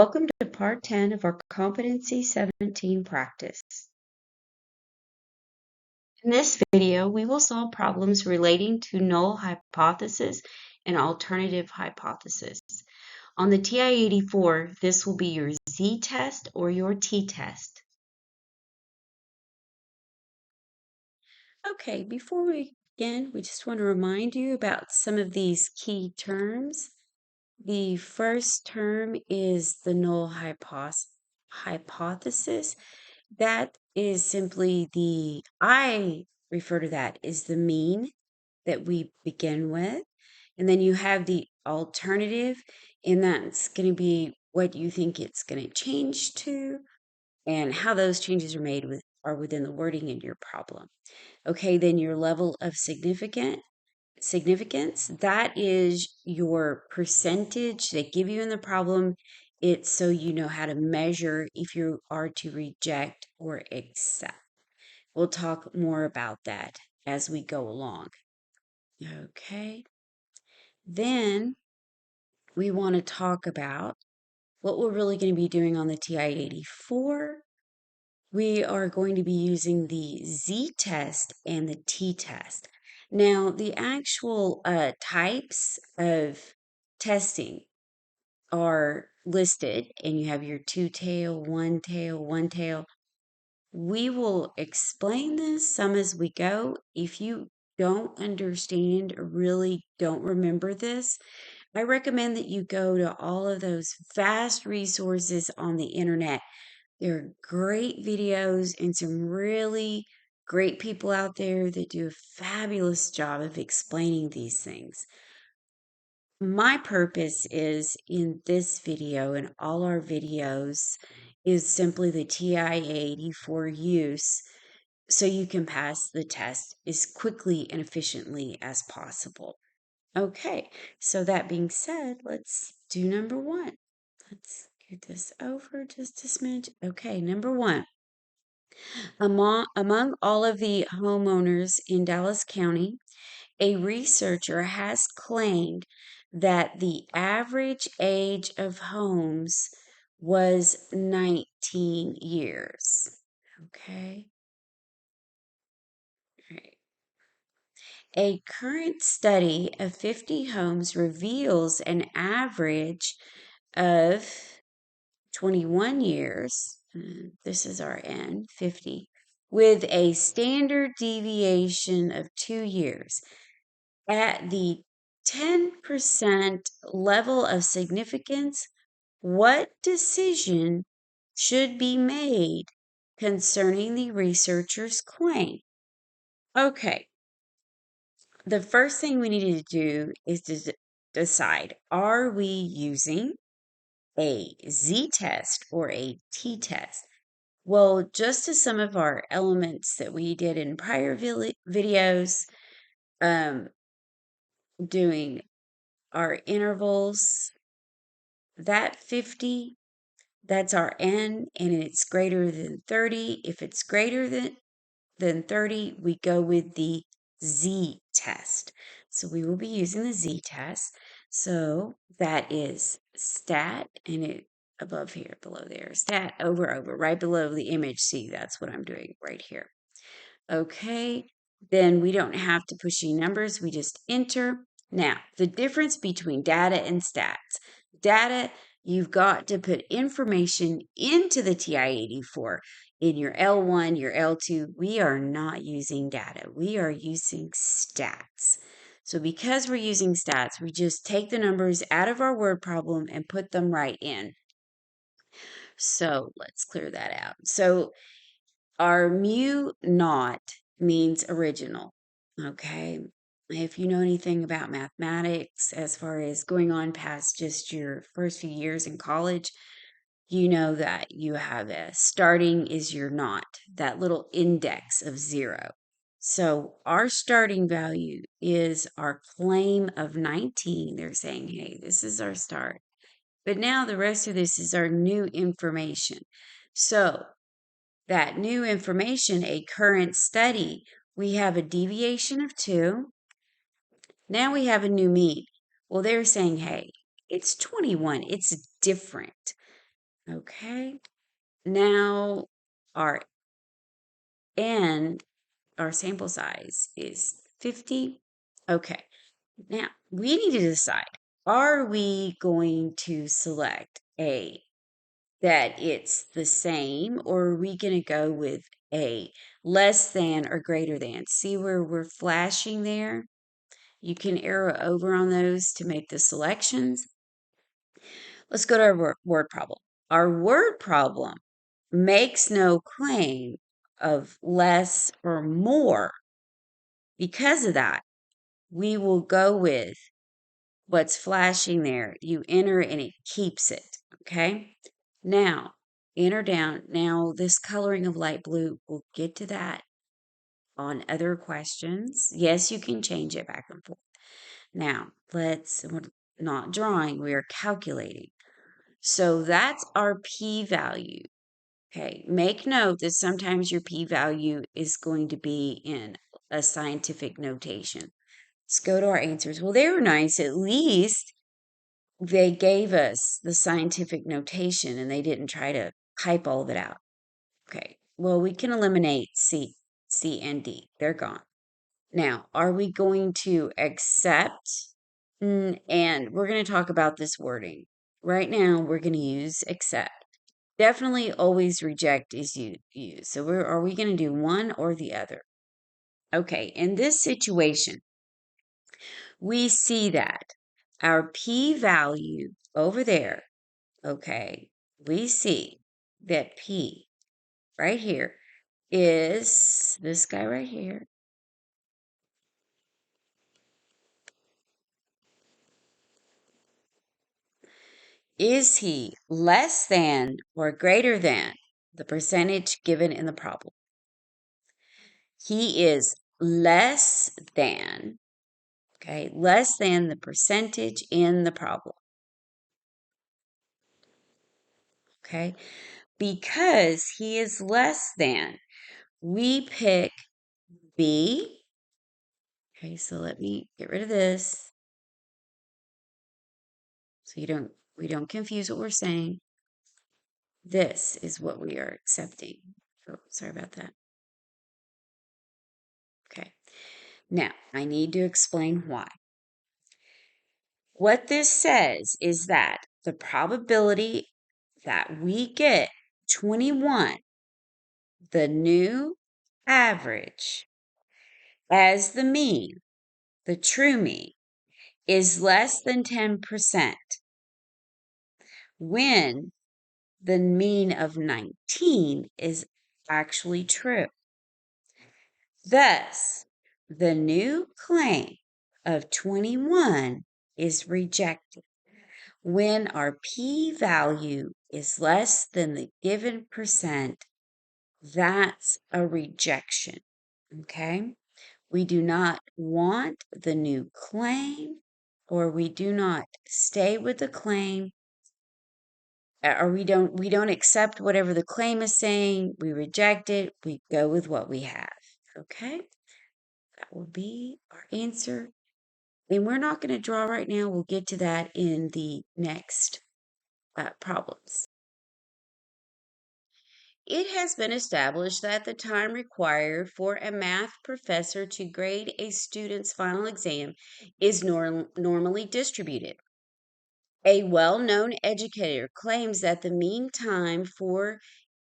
Welcome to part 10 of our Competency 17 practice. In this video, we will solve problems relating to null hypothesis and alternative hypothesis. On the TI-84, this will be your Z-test or your T-test. Okay, before we begin, we just want to remind you about some of these key terms. The first term is the null hypothesis. That is simply I refer to that as the mean that we begin with. And then you have the alternative, and that's going to be what you think it's going to change to and how those changes are within the wording in your problem. Okay, then your level of significance, that is your percentage they give you in the problem. It's so you know how to measure if you are to reject or accept. We'll talk more about that as we go along. Okay, then we want to talk about what we're really going to be doing on the TI-84. We are going to be using the Z-test and the T-test. Now, the actual types of testing are listed, and you have your two-tail, one-tail. We will explain this some as we go. If you don't understand or really don't remember this, I recommend that you go to all of those vast resources on the internet. There are great videos and some really great people out there that do a fabulous job of explaining these things. My purpose is in this video and all our videos is simply the TI-84 use so you can pass the test as quickly and efficiently as possible. Okay, so that being said, let's do number one. Let's get this over just a smidge. Okay, number one. Among all of the homeowners in Dallas County, a researcher has claimed that the average age of homes was 19 years. Okay. All right. A current study of 50 homes reveals an average of 21 years. This is our N, 50, with a standard deviation of 2 years. At the 10% level of significance, what decision should be made concerning the researcher's claim? Okay, the first thing we needed to do is to decide, are we using a Z-test or a T-test? Well, just as some of our elements that we did in prior videos, doing our intervals, that 50, that's our N, and it's greater than 30. If it's greater than 30, we go with the Z-test. So we will be using the Z-test. So that is stat, and it above here, below there, stat over, right below the image. See, that's what I'm doing right here. Okay, then we don't have to push any numbers. We just enter. Now, the difference between data and stats. Data, you've got to put information into the TI-84. In your L1, your L2, we are not using data. We are using stats. So because we're using stats, we just take the numbers out of our word problem and put them right in. So let's clear that out. So our mu naught means original, okay? If you know anything about mathematics, as far as going on past just your first few years in college, you know that you have a starting is your naught, that little index of 0. So our starting value is our claim of 19. They're saying, hey, this is our start. But now the rest of this is our new information. So that new information, a current study, we have a deviation of 2. Now we have a new mean. Well, they're saying, hey, it's 21. It's different. Okay. Now our N, our sample size is 50. Okay. Now we need to decide, are we going to select A, that it's the same, or are we going to go with A, less than or greater than? See where we're flashing there? You can arrow over on those to make the selections. Let's go to our word problem. Our word problem makes no claim of less or more. Because of that, we will go with what's flashing there. You enter and it keeps it. Okay. Now, enter down. Now, this coloring of light blue, we'll get to that on other questions. Yes, you can change it back and forth. Now, we're not drawing, we are calculating. So that's our p-value. Okay, make note that sometimes your p-value is going to be in a scientific notation. Let's go to our answers. Well, they were nice. At least they gave us the scientific notation and they didn't try to type all of it out. Okay, well, we can eliminate C and D. They're gone. Now, are we going to accept? And we're going to talk about this wording. Right now, we're going to use accept. Definitely always reject is used. So are we going to do one or the other? Okay, in this situation, we see that our p-value over there, okay, we see that p right here is this guy right here. Is he less than or greater than the percentage given in the problem? He is less than, okay, less than the percentage in the problem. Okay, because he is less than, we pick B. Okay, so let me get rid of this so we don't confuse what we're saying. This is what we are accepting. Oh, sorry about that. Okay. Now, I need to explain why. What this says is that the probability that we get 21, the new average, as the mean, the true mean, is less than 10% when the mean of 19 is actually true. Thus, the new claim of 21 is rejected when our p-value is less than the given percent. That's a rejection. Okay? We do not want the new claim, or we do not stay with the claim, or we don't accept whatever the claim is saying. We reject it. We go with what we have. Okay? That will be our answer. And we're not going to draw right now. We'll get to that in the next problems. It has been established that the time required for a math professor to grade a student's final exam is normally distributed. A well-known educator claims that the mean time for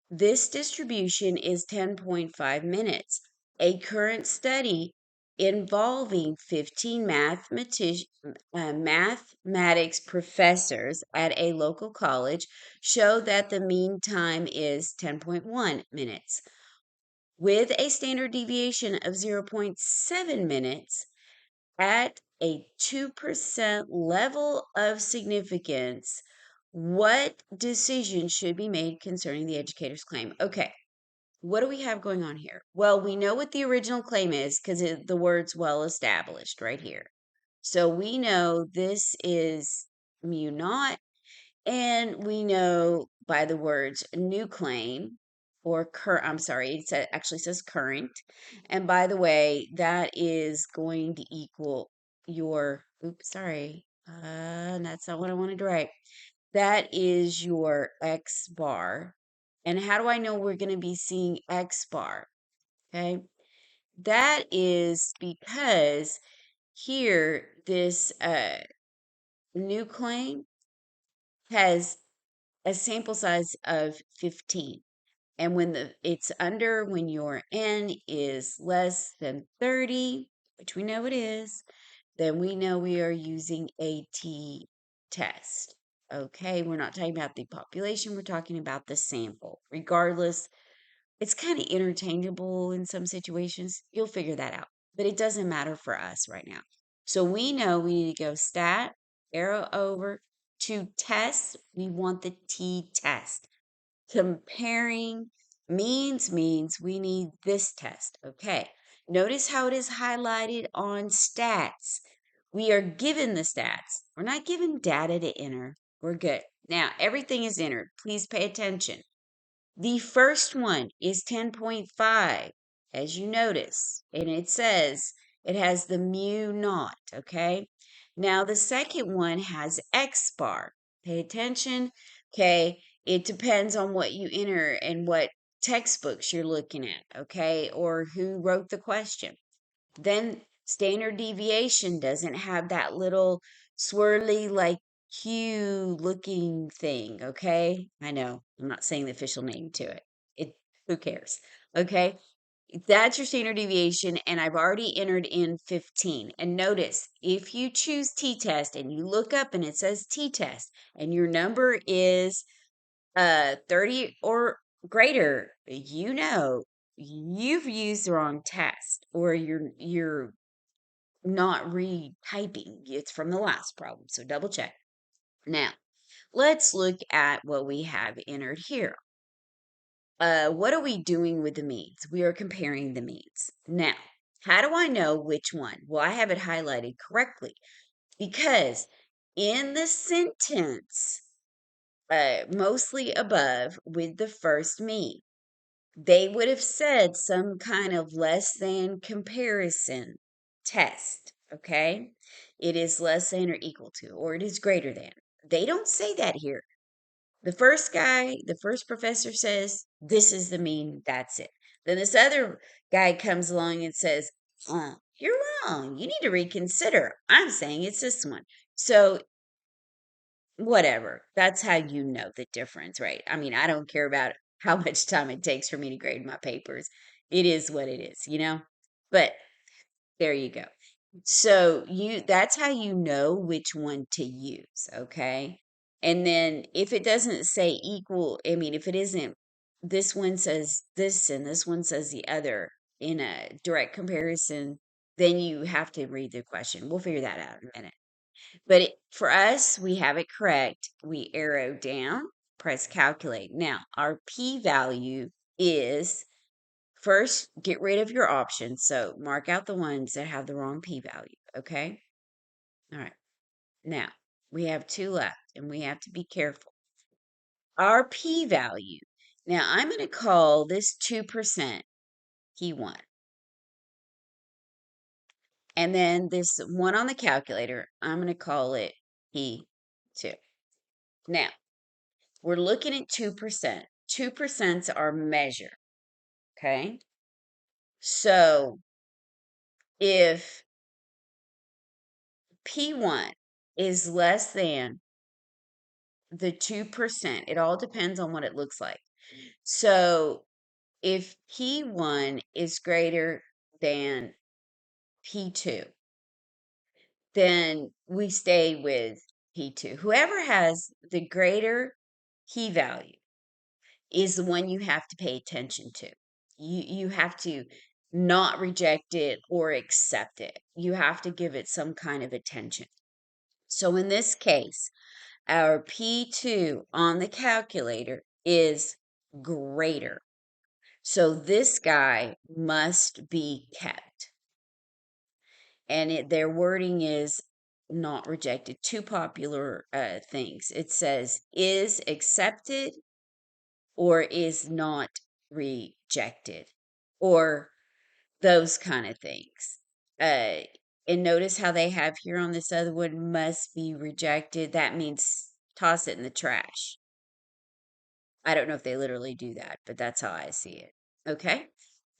this distribution is 10.5 minutes. A current study involving 15 mathematics professors at a local college showed that the mean time is 10.1 minutes. With a standard deviation of 0.7 minutes at a 2% level of significance, what decision should be made concerning the educator's claim? Okay, what do we have going on here? Well, we know what the original claim is because the word's well established right here. So we know this is mu naught, and we know by the words new claim or I'm sorry, actually says current. And by the way, that is going to equal your, oops, sorry, that's not what I wanted to write. that is your X bar. And how do I know we're going to be seeing X bar? Okay. That is because here, this new claim has a sample size of 15. And when it's under, when your N is less than 30, which we know it is, then we know we are using a t-test. Okay, we're not talking about the population, we're talking about the sample. Regardless, it's kind of interchangeable in some situations. You'll figure that out, but it doesn't matter for us right now. So we know we need to go stat, arrow over to test. We want the t-test. Comparing means we need this test. Okay. Notice how it is highlighted on stats. We are given the stats. We're not given data to enter. We're good. Now, everything is entered. Please pay attention. The first one is 10.5, as you notice, and it says it has the mu naught, okay? Now, the second one has X bar. Pay attention, okay? It depends on what you enter and what textbooks you're looking at, okay? Or who wrote the question. Then standard deviation doesn't have that little swirly, like Q looking thing, okay? I know, I'm not saying the official name to it. Who cares? Okay? That's your standard deviation, and I've already entered in 15. And notice, if you choose t-test and you look up and it says t-test and your number is 30 or greater, you know you've used the wrong test, or you're not retyping. It's from the last problem, so double check. Now, let's look at what we have entered here. What are we doing with the means? We are comparing the means. Now, how do I know which one? Well, I have it highlighted correctly because in the sentence, mostly above with the first mean, they would have said some kind of less than comparison test, okay? It is less than or equal to, or it is greater than. They don't say that here. The first professor says, this is the mean, that's it. Then this other guy comes along and says, you're wrong. You need to reconsider. I'm saying it's this one. So whatever. That's how you know the difference, right? I mean, I don't care about how much time it takes for me to grade my papers. It is what it is, you know? But there you go. So that's how you know which one to use, okay? And then if it doesn't say equal, I mean, if it isn't, this one says this and this one says the other in a direct comparison, then you have to read the question. We'll figure that out in a minute. But for us, we have it correct. We arrow down, press calculate. Now, our p-value is first, get rid of your options. So mark out the ones that have the wrong p-value, okay? All right. Now, we have two left, and we have to be careful. Our p-value. Now, I'm going to call this 2% P1. And then this one on the calculator, I'm going to call it P2. Now, we're looking at 2%. 2% are measure, okay? So if P1 is less than the 2%, it all depends on what it looks like. So if P1 is greater than P2, then we stay with P2. Whoever has the greater p-value is the one you have to pay attention to. You have to not reject it or accept it. You have to give it some kind of attention. So in this case, our P2 on the calculator is greater. So this guy must be kept. And their wording is not rejected. Two popular things. It says is accepted or is not rejected, or those kind of things. Uh, and notice how they have here on this other one must be rejected. That means toss it in the trash. I don't know if they literally do that, but that's how I see it. Okay.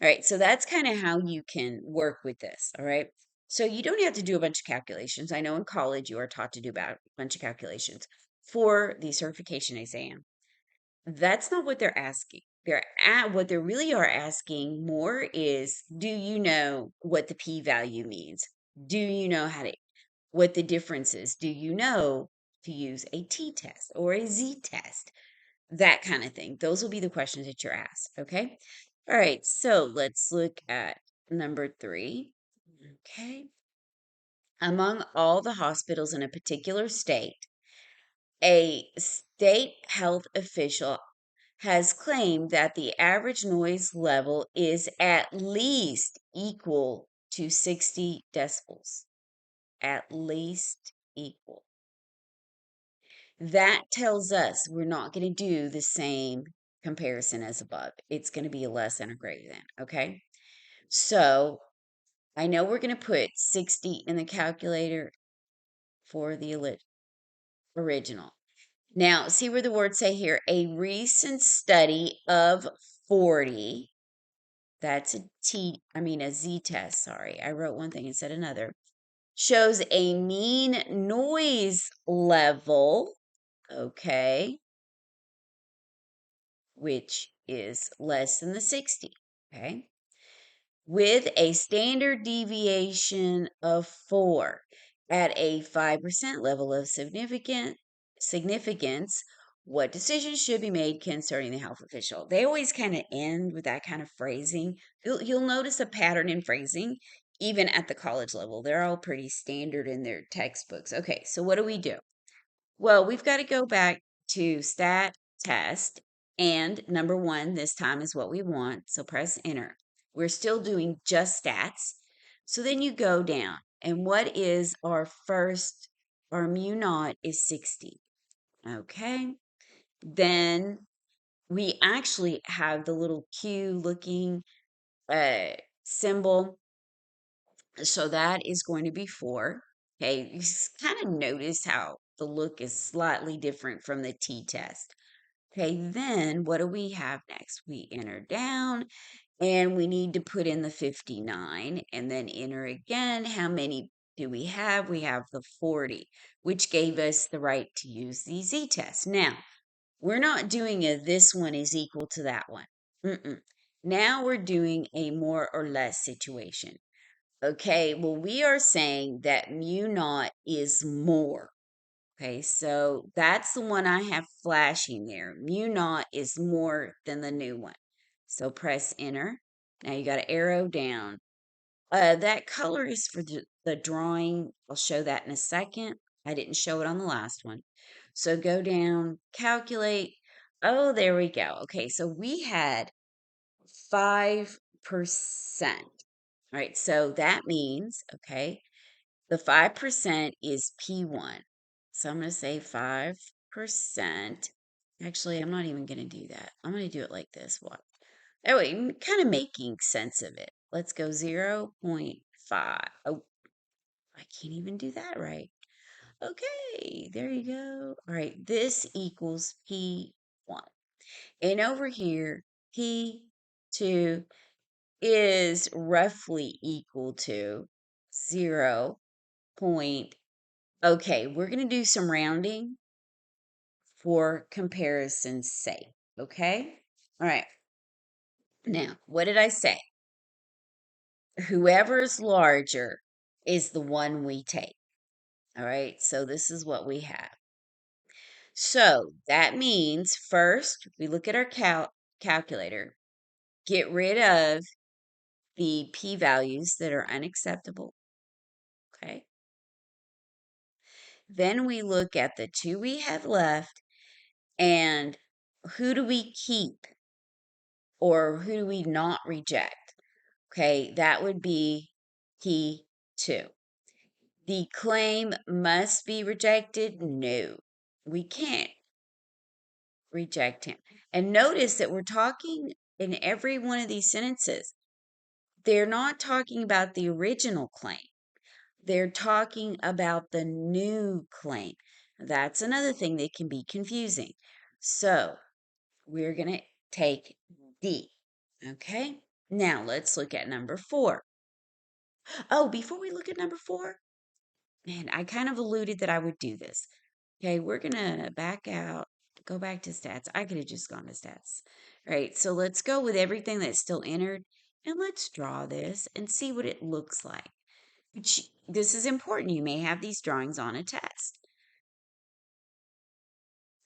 All right. So that's kind of how you can work with this. All right. So you don't have to do a bunch of calculations. I know in college you are taught to do about a bunch of calculations for the certification exam. That's not what they're asking. What they really are asking more is, do you know what the p-value means? Do you know what the difference is? Do you know to use a t-test or a z-test? That kind of thing. Those will be the questions that you're asked. Okay. All right. So let's look at number 3. Okay. Among all the hospitals in a particular state, a state health official has claimed that the average noise level is at least equal to 60 decibels. At least equal. That tells us we're not going to do the same comparison as above. It's going to be a less than or greater than. Okay. So I know we're going to put 60 in the calculator for the original. Now, see where the words say here, a recent study of 40. That's a Z test. Sorry, I wrote one thing and said another. Shows a mean noise level, okay, which is less than the 60, okay, with a standard deviation of 4 at a 5% level of significance. What decisions should be made concerning the health official? They always kind of end with that kind of phrasing. You'll notice a pattern in phrasing even at the college level. They're all pretty standard in their textbooks. Okay, so what do? Well, we've got to go back to stat test, and number 1 this time is what we want. So press enter. We're still doing just stats. So then you go down, and what is our first? Our mu naught is 60. Okay. Then we actually have the little Q looking symbol. So that is going to be 4. Okay. You kind of notice how the look is slightly different from the t-test. Okay. Then what do we have next? We enter down and we need to put in the 59 and then enter again. How many do we have? We have the 40, which gave us the right to use the z-test. Now, we're not doing this one is equal to that one. Mm-mm. Now we're doing a more or less situation. Okay, well, we are saying that mu naught is more. Okay, so that's the one I have flashing there. Mu naught is more than the new one. So press enter. Now you got to arrow down. That color is for the drawing. I'll show that in a second. I didn't show it on the last one. So go down, calculate. Oh, there we go. Okay, so we had 5%. All right, so that means, okay, the 5% is P1. So I'm going to say 5%. Actually, I'm not even going to do that. I'm going to do it like this. What? That way, kind of making sense of it. Let's go 0.5. Oh, I can't even do that right. Okay, there you go. All right, this equals P1. And over here, P2 is roughly equal to 0. Okay, we're going to do some rounding for comparison's sake. Okay? All right. Now, what did I say? Whoever's larger is the one we take. All right. So this is what we have. So that means first we look at our calculator, get rid of the p values that are unacceptable. Okay. Then we look at the 2 we have left and who do we keep or who do we not reject? Okay, that would be P2. The claim must be rejected? No, we can't reject him. And notice that we're talking in every one of these sentences, they're not talking about the original claim. They're talking about the new claim. That's another thing that can be confusing. So we're going to take D. Okay. Now let's look at number 4. Oh, before we look at number 4, man, I kind of alluded that I would do this. Okay, we're going to back out, go back to stats. I could have just gone to stats. All right, so let's go with everything that's still entered and let's draw this and see what it looks like. This is important. You may have these drawings on a test.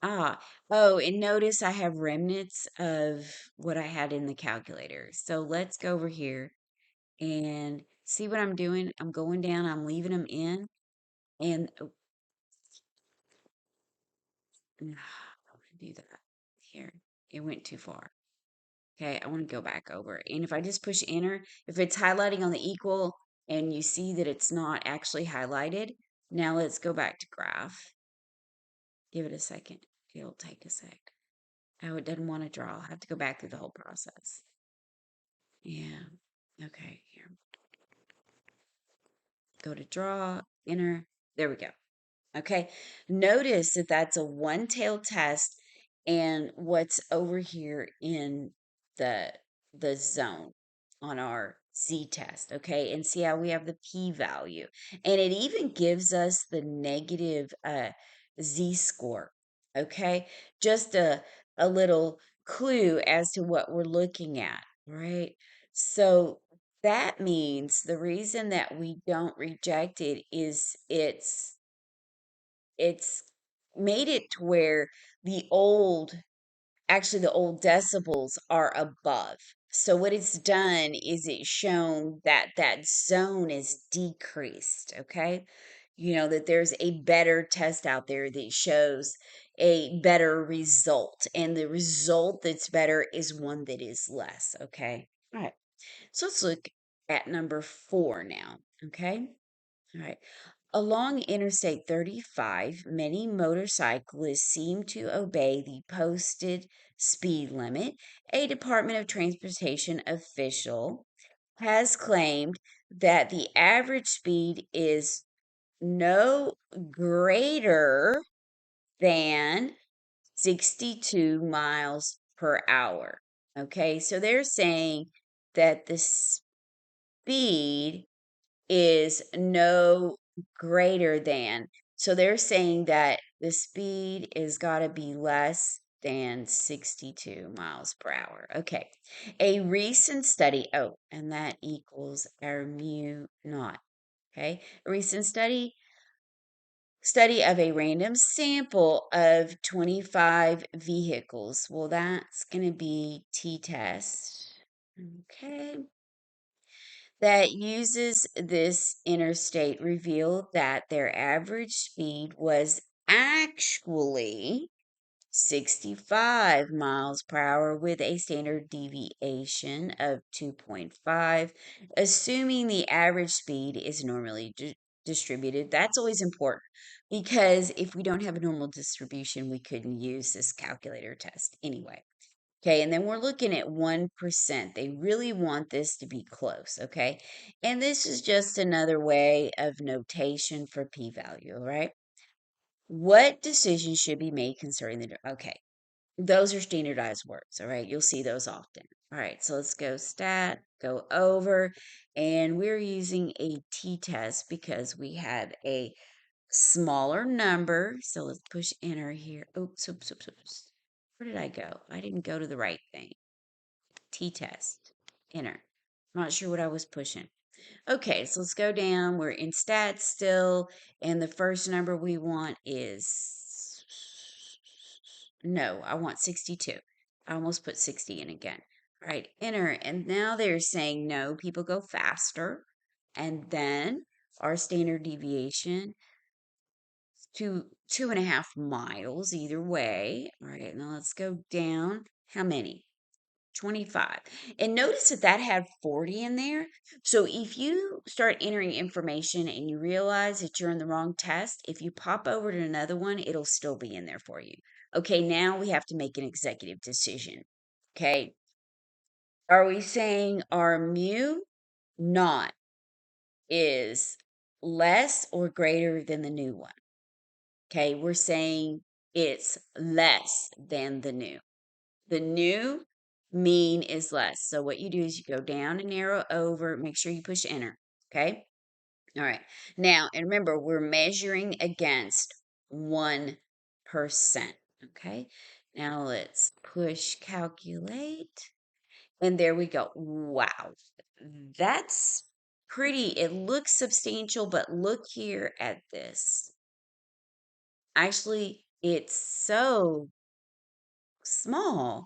Ah, oh, and notice I have remnants of what I had in the calculator. So let's go over here and see what I'm doing. I'm going down, I'm leaving them in, and oh, I want to do that here. It went too far. Okay, I want to go back over. And if I just push enter, if it's highlighting on the equal and you see that it's not actually highlighted, now let's go back to graph. Give it a second. It'll take a sec. Oh, it doesn't want to draw. I'll have to go back through the whole process. Yeah. Okay, here. Go to draw, enter. There we go. Okay. Notice that that's a one-tailed test and what's over here in the the zone on our z-test. Okay. And see how we have the p-value. And it even gives us the negative z-score. Okay. Just a little clue as to what we're looking at, right? So that means the reason that we don't reject it is it's made it to where the old decibels are above. So what it's done is it's shown that that zone is decreased, okay? You know, that there's a better test out there that shows a better result. And the result that's better is one that is less, okay? All right. So let's look at number 4 now, okay? All right. Along Interstate 35, many motorcyclists seem to obey the posted speed limit. A Department of Transportation official has claimed that the average speed is no greater than 62 miles per hour. Okay, so they're saying that the speed is no greater than. So they're saying that the speed is got to be less than 62 miles per hour. Okay. A recent study, oh, and that equals our mu naught. Okay. A recent study of a random sample of 25 vehicles. Well, that's going to be t-test. Okay, that uses this interstate revealed that their average speed was actually 65 miles per hour with a standard deviation of 2.5, assuming the average speed is normally distributed. That's always important because if we don't have a normal distribution, we couldn't use this calculator test anyway. Okay, and then we're looking at 1%. They really want this to be close, okay? And this is just another way of notation for p-value, all right? What decisions should be made concerning the, okay, those are standardized words, all right? You'll see those often. All right, so let's go stat, go over, and we're using a t-test because we had a smaller number. So let's push enter here. Oops, oops, oops, oops. Where did I go? I didn't go to the right thing. T-test, enter. I'm not sure what I was pushing. Okay, so let's go down. We're in stats still, and the first number we want is, no, I want 62. I almost put 60 in again. All right, enter. And now they're saying no, people go faster. And then our standard deviation to 2.5 miles either way. All right, now let's go down. How many? 25. And notice that that had 40 in there. So if you start entering information and you realize that you're in the wrong test, if you pop over to another one, it'll still be in there for you. Okay, now we have to make an executive decision. Okay, are we saying our mu naught is less or greater than the new one? Okay, we're saying it's less than the new. The new mean is less. So what you do is you go down and arrow over, make sure you push enter. Okay. All right. Now, and remember, we're measuring against 1%. Okay. Now let's push calculate. And there we go. Wow. That's pretty. It looks substantial, but look here at this. Actually, it's so small.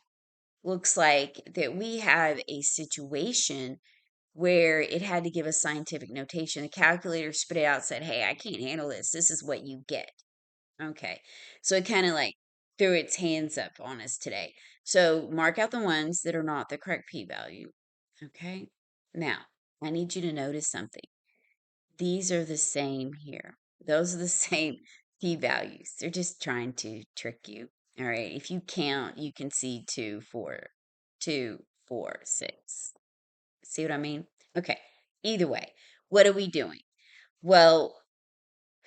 Looks like that we have a situation where it had to give a scientific notation. The calculator spit it out, said, "Hey, I can't handle this. This is what you get." Okay. So it kind of like threw its hands up on us today. So mark out the ones that are not the correct p-value. Okay. Now, I need you to notice something. These are the same here. Those are the same p-values. They're just trying to trick you. All right. If you count, you can see 2, 4, 2, 4, 6. See what I mean? Okay. Either way, what are we doing? Well,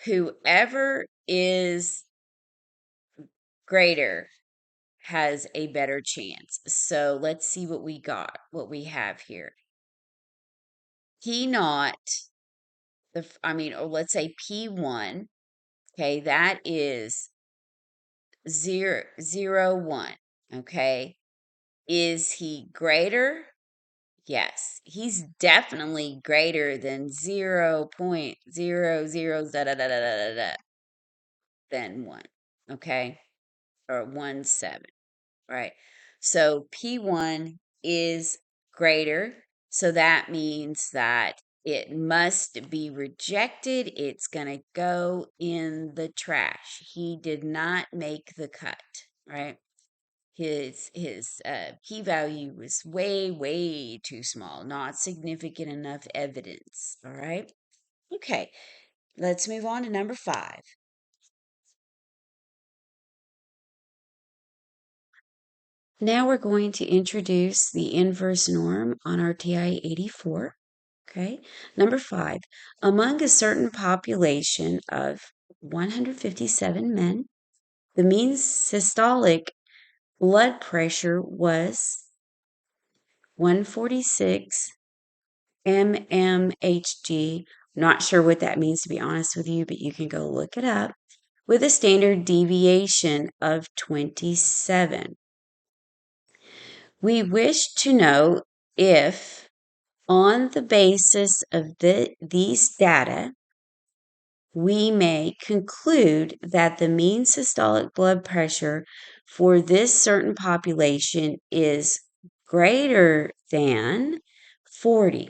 whoever is greater has a better chance. So let's see what we got, what we have here. P naught, or let's say P1. Okay, that is 0, 0, 1. Okay. Is he greater? Yes, he's definitely greater than 0.00 da da da da da da da than 1. Okay. Or 1, 7. Right. So P1 is greater. So that means that it must be rejected. It's going to go in the trash. He did not make the cut, right? His p-value was way too small, not significant enough evidence. All right. Okay. Let's move on to number 5. Now we're going to introduce the inverse norm on our TI 84. Okay. Number 5, among a certain population of 157 men, the mean systolic blood pressure was 146 mmHg. Not sure what that means, to be honest with you, but you can go look it up, with a standard deviation of 27. We wish to know if, on the basis of these data, we may conclude that the mean systolic blood pressure for this certain population is greater than 40.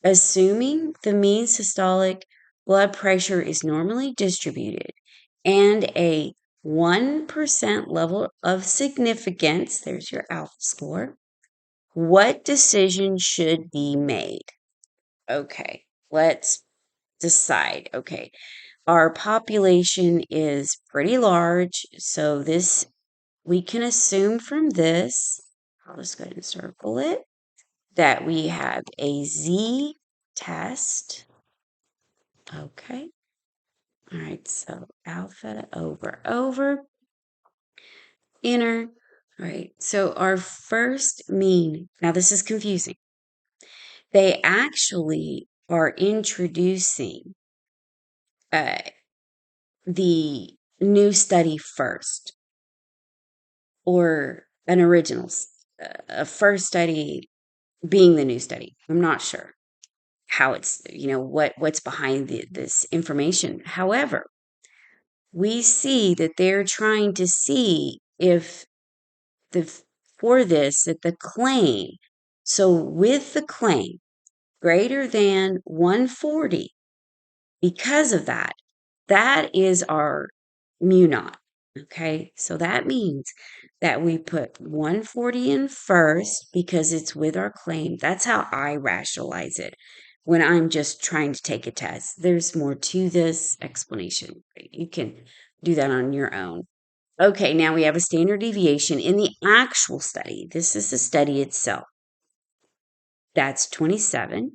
Assuming the mean systolic blood pressure is normally distributed and a 1% level of significance, there's your alpha score, what decision should be made? Okay, let's decide. Okay, our population is pretty large, so this we can assume from this, I'll just go ahead and circle it, that we have a Z test. Okay. All right, so alpha over, enter. All right, so our first mean, now this is confusing. They actually are introducing uh, the new study first, or an original, a first study being the new study. I'm not sure how it's, what's behind this information. However, we see that they're trying to see if the for this that the claim, so with the claim greater than 140, because of that, that is our mu naught. Okay, so that means that we put 140 in first because it's with our claim. That's how I rationalize it when I'm just trying to take a test. There's more to this explanation. You can do that on your own. Okay, now we have a standard deviation in the actual study. This is the study itself. That's 27.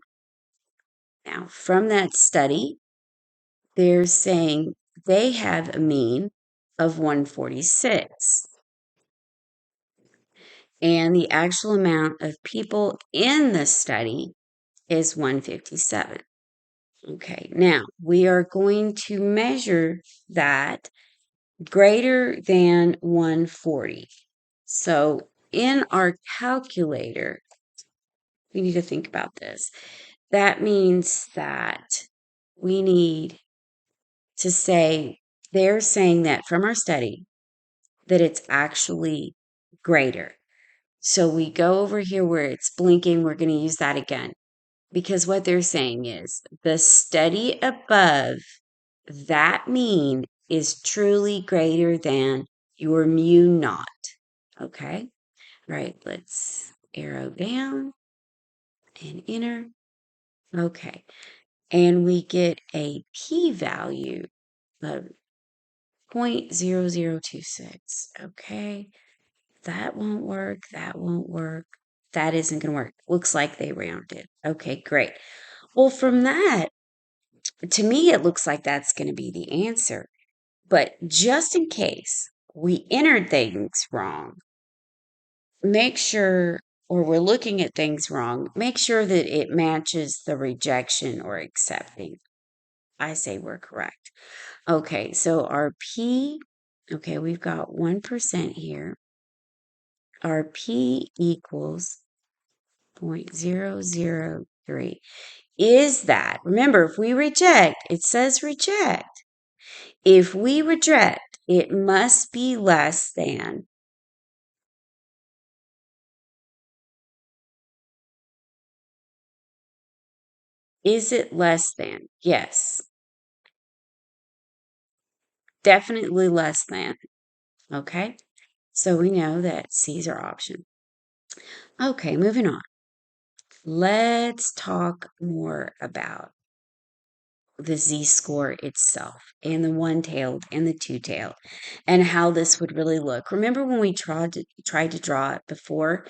Now, from that study, they're saying they have a mean of 146. And the actual amount of people in the study is 157. Okay, now we are going to measure that greater than 140. So in our calculator, we need to think about this. That means that we need to say, they're saying that from our study, that it's actually greater. So we go over here where it's blinking, we're going to use that again. Because what they're saying is the study above that mean is truly greater than your mu naught. Okay? All right, let's arrow down and enter. Okay. And we get a p-value of 0.0026. Okay. That won't work. That won't work. That isn't going to work. Looks like they rounded. Okay, great. Well, from that, to me, it looks like that's going to be the answer. But just in case we entered things wrong, make sure, or we're looking at things wrong, make sure that it matches the rejection or accepting. I say we're correct. Okay, so our P, okay, we've got 1% here. Our P equals 0.003. Is that, remember, if we reject, it says reject. If we reject, it must be less than. Is it less than? Yes. Definitely less than. Okay. So we know that C is our option. Okay, moving on. Let's talk more about the z-score itself and the one-tailed and the two-tailed and how this would really look. Remember when we tried to draw it before,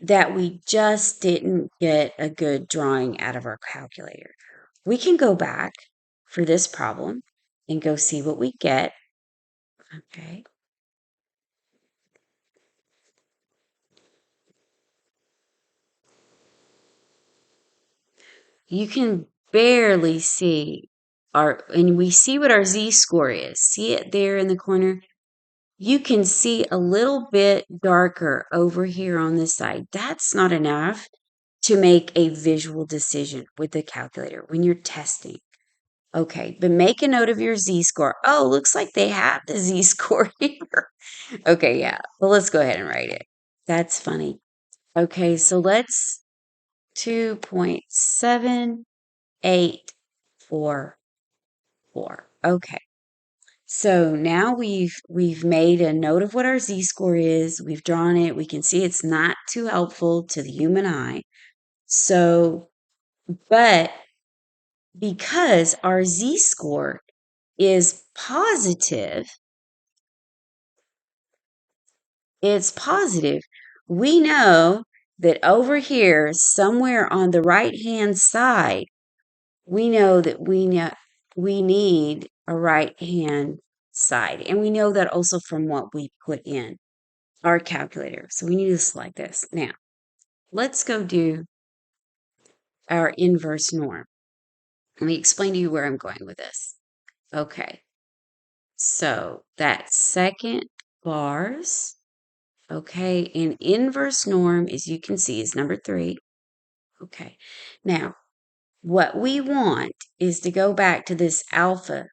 that we just didn't get a good drawing out of our calculator. We can go back for this problem and go see what we get. Okay. You can barely see and we see what our z-score is. See it there in the corner? You can see a little bit darker over here on this side. That's not enough to make a visual decision with the calculator when you're testing. Okay, but make a note of your z-score. Oh, looks like they have the z-score here. Okay, yeah. Well, let's go ahead and write it. That's funny. Okay, so let's 2.7844. Okay. So now we've made a note of what our z-score is. We've drawn it. We can see it's not too helpful to the human eye. So, but because our z-score is positive, it's positive. We know that over here, somewhere on the right-hand side, we know that we need a right-hand side. And we know that also from what we put in our calculator. So we need to select this. Now, let's go do our inverse norm. Let me explain to you where I'm going with this. Okay. So that second bars, okay, and inverse norm, as you can see, is number 3. Okay. Now, what we want is to go back to this alpha.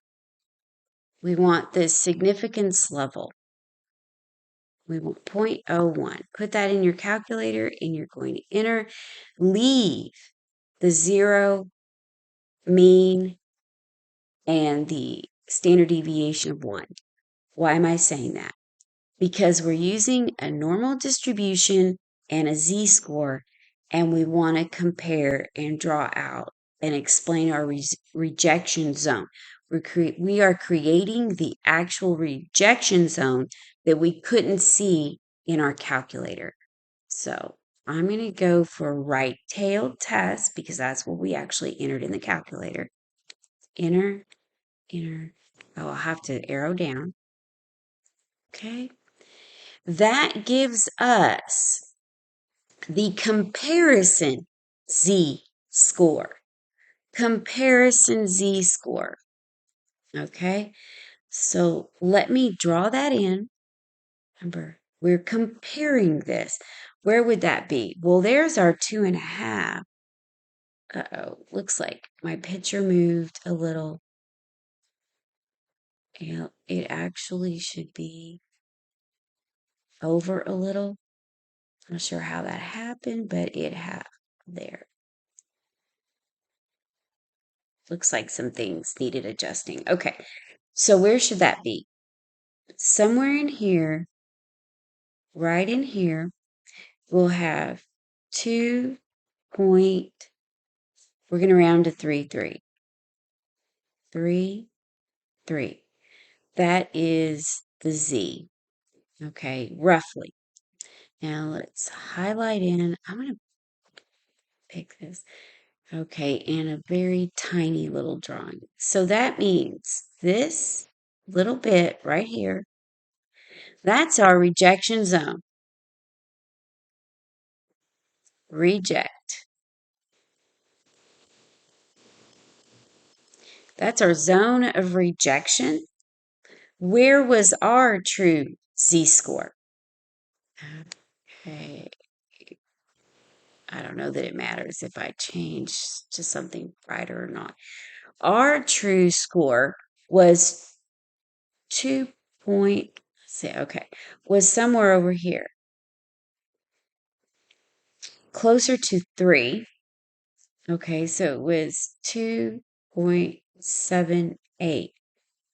We want this significance level. We want 0.01. Put that in your calculator and you're going to enter. Leave the 0, mean, and the standard deviation of 1. Why am I saying that? Because we're using a normal distribution and a z-score, and we want to compare and draw out and explain our rejection zone. We are creating the actual rejection zone that we couldn't see in our calculator. So I'm going to go for right-tailed test because that's what we actually entered in the calculator. Enter, enter. I'll have to arrow down. Okay. That gives us the comparison z-score. Comparison z-score. Okay. So let me draw that in. Remember, we're comparing this. Where would that be? Well, there's our 2.5. Uh-oh, looks like my picture moved a little. It actually should be over a little. I'm not sure how that happened, but it happened there. Looks like some things needed adjusting. Okay, so where should that be? Somewhere in here, right in here, we'll have 2 point, we're going to round to 3, 3. 3, 3. That is the Z. Okay, roughly. Now let's highlight in. I'm going to pick this. Okay, and a very tiny little drawing. So that means this little bit right here, that's our rejection zone. Reject. That's our zone of rejection. Where was our true z-score? Okay. I don't know that it matters if I change to something brighter or not. Our true score was 2 point, say, okay, was somewhere over here, closer to 3. Okay, so it was 2.78.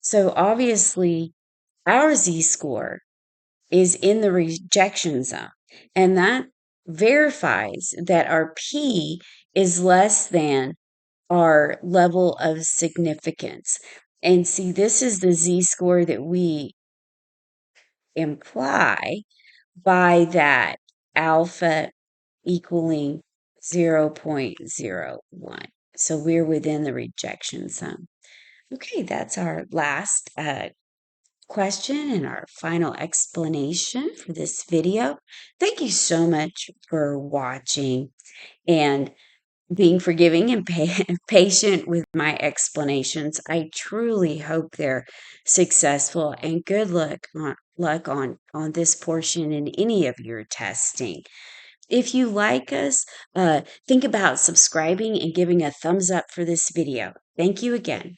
So obviously, our z-score is in the rejection zone, and that verifies that our p is less than our level of significance. And see, this is the z-score that we imply by that alpha equaling 0.01. So we're within the rejection zone. Okay, that's our last question and our final explanation for this video. Thank you so much for watching and being forgiving and patient with my explanations. I truly hope they're successful, and good luck on this portion in any of your testing. If you like us, think about subscribing and giving a thumbs up for this video. Thank you again.